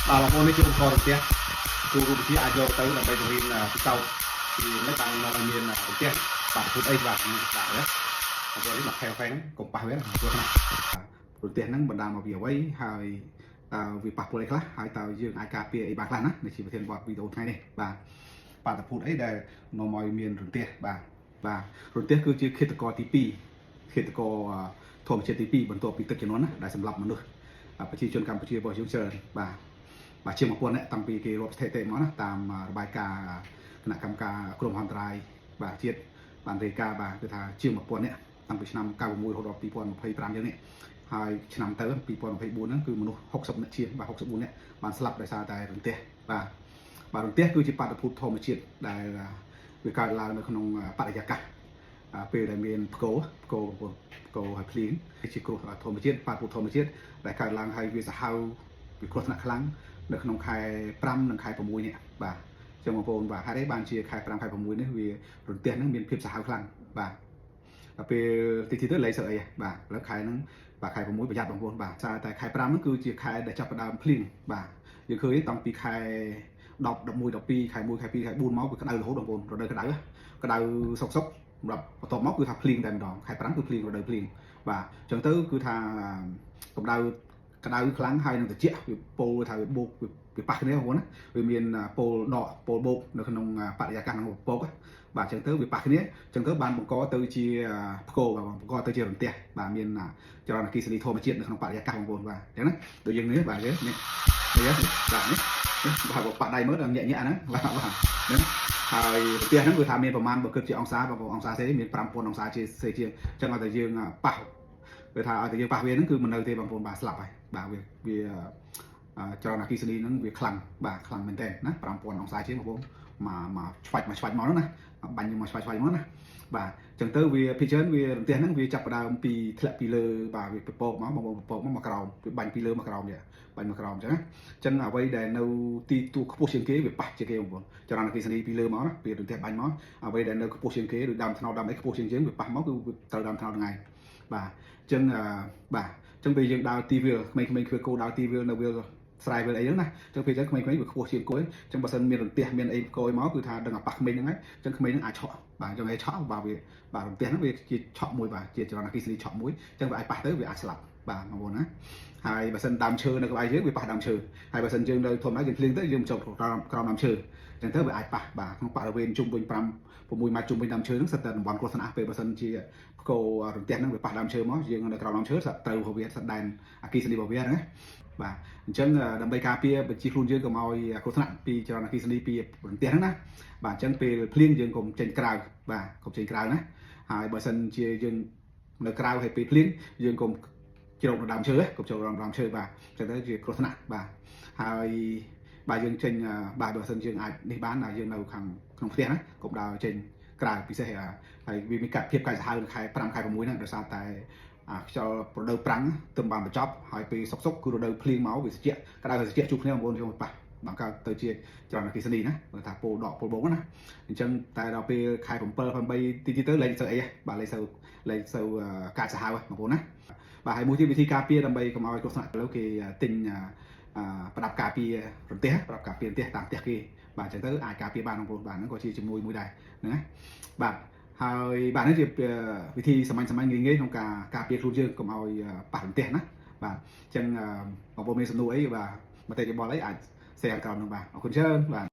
bà con đi chụp con được chưa tôi cũng chỉ ai cho tới là bây giờ là sau thì mấy bạn nó nhiên là được chưa bạn phút ấy bạn tại đó rồi đấy mặt theo phán cùng ba vé là vừa này đầu tiên nó bật đàm một video ấy hai vì bạc bồi khác hai tàu dương ai cà phê bạc lan á để chỉ thiên bọt video này này và tập phút ấy để nó mọi miền đầu tiên và đầu tiên cứ chỉ khi tự có TP khi tự có thùng trên TP bẩn tổ bị tự kiến nó đại sầm lập mà được và chỉ chuyên Campuchia bỏ user và chiêm một quân đấy tăng vì cái rộp thể tệ nó tạm bài ca là cam ca krom hoàn trai và chiết bản đề ca vàคือថាជាmột quân đấy tăngពីឆ្នាំ91រហូតដល់2025យ៉ាងនេះហើយឆ្នាំទៅ2024ហ្នឹងគឺមនុស្ស60នាក់ជាងបាទ64នាក់បានស្លាប់ដោយសារតែរន្ទះបាទរន្ទះគឺជាបាតុភូតធម្មជាតិដែលវាកើតឡើងនៅក្នុងបរិយាកាសពេលដែលមានផ្គរហើយភ្លៀងជាគ្រោះធម្មជាតិបាតុភូតធម្មជាតិដែលកើតឡើងហើយវាសាហាវវាគ្រោះថ្នាក់ខ្លាំងនៅក្នុងខែ5និងខែ6នេះបាទចឹងបងប្អូនបាទហេតុអីបានជាខែ5ខែ6នេះវារន្ទះហ្នឹងមានភាពសាហាវខ្លាំងបាទពេលតិចទៅលេខស្អីបាទឥឡូវខែហ្នឹងបាទខែ6ប្រយ័ត្នបងប្អូនបាទតែខែ5ហ្នឹងគឺជាខែដែលចាប់ផ្ដើមភ្លៀងបាទយើងឃើញតាំងពីខែ10 11 12ខែ1ខែ2ខែ4មកវាក្តៅរហូតបងប្អូនរដូវក្តៅសុកសម្រាប់បន្ទាប់មកគឺថាភ្លៀងតែម្ដងខែ5គឺភ្លៀងរដូវភ្លៀងបាទអញ្ចឹងទៅគឺថាកម្ដៅក្តៅខ្លាំងហើយនឹងត្រជាក់វាពោលថាវាបូកវាប៉ះគ្នាបងប្អូនណាវាមានពោលដកពោលបូកនៅក្នុងបរិយាកាសក្នុងពពកបាទអញ្ចឹងទៅវាប៉ះគ្នាអញ្ចឹងទៅបានបង្កទៅជាផ្គរបាទបង្កទៅជារន្ទះបាទមានចរន្តអគ្គិសនីធម្មជាតិនៅក្នុងបរិយាកាសបងប្អូនបាទអញ្ចឹងណាដូចយើងនេះបាទនេះបាទនេះបាទបាក់ដៃមើលដល់ញាក់ហ្នឹងបាទហ្នឹងហើយផ្ទះហ្នឹងគឺថាមានប្រមាណបើគិតជាអង្សាបងប្អូនអង្សាសេមាន5000អង្សាជាសេជាអញ្ចឹងឲ្យតែយើងប៉ះគឺថាឲ្យតែយើងប៉ះវាហ្នឹងគឺមិននៅទេបងប្អូនបាទស្លាប់ហើយបាទវាចរន្តអគ្គិសនីហ្នឹងវាខ្លាំងបាទខ្លាំងមែនតើណា5000អង្សាជាបងប្អូនមកឆ្វាច់មកហ្នឹងណាបាញ់មកឆ្វាច់មកណាបាទអញ្ចឹងទៅវាភិជើនវារន្ទះហ្នឹងវាចាប់ផ្ដើមពីធ្លាក់ពីលើបាទវាពពកមកបងប្អូនពពកមកក្រោមវាបាញ់ពីលើមកក្រោមនេះបាញ់មកក្រោមអញ្ចឹងណាអញ្ចឹងអ្វីដែលនៅទីទួខ្ពស់ជាងគេវាប៉ះជាងគេបងប្អូនចរន្តអគ្គិសនីពីលើមកណាពីរន្ទះបាញ់មកអ្វីដែលនៅខ្ពស់ជាងគេឬដើមថ្នោតដើមអីខ្ពស់ជាងយើងវាប៉ះមកគឺត្រូវដើមថ្នោតថ្ងៃបាទអញ្ចឹងបាទអញ្ចឹងពេលយើងដើរទីវាលក្មេងៗគឺគោដើរទីវាលនៅវាលស្រែវាលអីហ្នឹងណាអញ្ចឹងពេលចឹងក្មេងៗវាខ្ពស់ជាងគួយអញ្ចឹងបើសិនមានរន្ទះមានអីគួយមកគឺថាដឹងអាប៉ះក្មេងហ្នឹងហើយអញ្ចឹងក្មេងហ្នឹងអាចឆក់បាទអញ្ចឹងឲ្យឆក់បាទវាបាទរន្ទះហ្នឹងវាជាឆក់មួយបាទជាចរន្តអគ្គិសនីឆក់មួយអញ្ចឹងវាអាចប៉ះទៅវាអាចស្លាប់បាទបងប្អូនណាហើយបើសិនដើមឈើនៅក្បែរយើងវាប៉ះដើមឈើហើយបើសិនយើងនៅធម្មតាយើងភ្លៀងទៅយើងចូលក្រោមដើមឈើអញ្ចឹងទៅវាអាចប៉ះបាទក្នុងបរិវេណជុំវិញ6ម៉ែត្រជុំវិញដើមឈើហ្នឹងសិតតែតំបន់គ្រោះថ្នាក់ពេលបើសិនជាផ្គររន្ទះហ្នឹងវាប៉ះដើមឈើមកយើងនៅក្រោមដើមឈើសិតត្រូវរបស់វាសិតដែនអគ្គិសនីរបស់វាហ្នឹងណាបាទអញ្ចឹងដើម្បីការពារបញ្ជីខ្លួនយើងកុំឲ្យគ្រោះថ្នាក់ពីចរន្តអគ្គិសនីពីរន្ទះហ្នឹងណាបាទអញ្ចឹងពេលភ្លៀងយើងកុំចេញក្រៅបាទកុំចេញក្រៅណាហើយបើសិនជាយើងនៅក្រៅហើយពេលភ្លៀងយើងកុំជ្រោកនៅដើមឈើកុំចូលដើមឈើបាទអញ្ចឹងទៅជាគ្រោះថ្នាក់បាទហើយបាទយើងចេញបាទបើសិនយើងអាចនេះបានយើងនៅខាងក្នុងផ្ទះណាកុំដើរចេញក្រៅពិសេសហើយវាមានភាពកាយសាហាវនៅខែ5ខែ6ហ្នឹងដោយសារតែខ្យល់រដូវប្រាំងទើបបានបញ្ចប់ហើយពេលសុកគឺរដូវភ្លៀងមកវាត្រជាក់ក្តៅហើយត្រជាក់ជួបគ្នាបងប្អូនចូលប៉ះបង្កើតទៅជាចរន្តអគ្គិសនីណាបើថាពោលដកពោលបូកណាអញ្ចឹងតែដល់ពេលខែ7 8ទីទៅលេខទៅអីបាទលេខទៅកាចសាហាវបងប្អូនណាបាទហើយមួយទៀតវិធីការពារដើម្បីកុំឲ្យគ្រោះថ្នាក់ឥឡូវគេទិញប្រដាប់ការពាររន្ទះប្រដាប់ការពាររន្ទះតាមផ្ទះគេបាទអញ្ចឹងទៅអាចការពារបានបងប្អូនបាទហ្នឹងក៏ជាជំនួយមួយដែរណាបាទហើយបាទនេះជាវិធីសាមញ្ញងាយៗក្នុងការពារខ្លួនយើងកុំឲ្យប៉ះរន្ទះណាបាទអញ្ចឹងបងប្អូនមានសំណួរអីបាទមតិយោបល់អីអាចshareក្រោមនោះបាទអរគុណច្រើនបាទ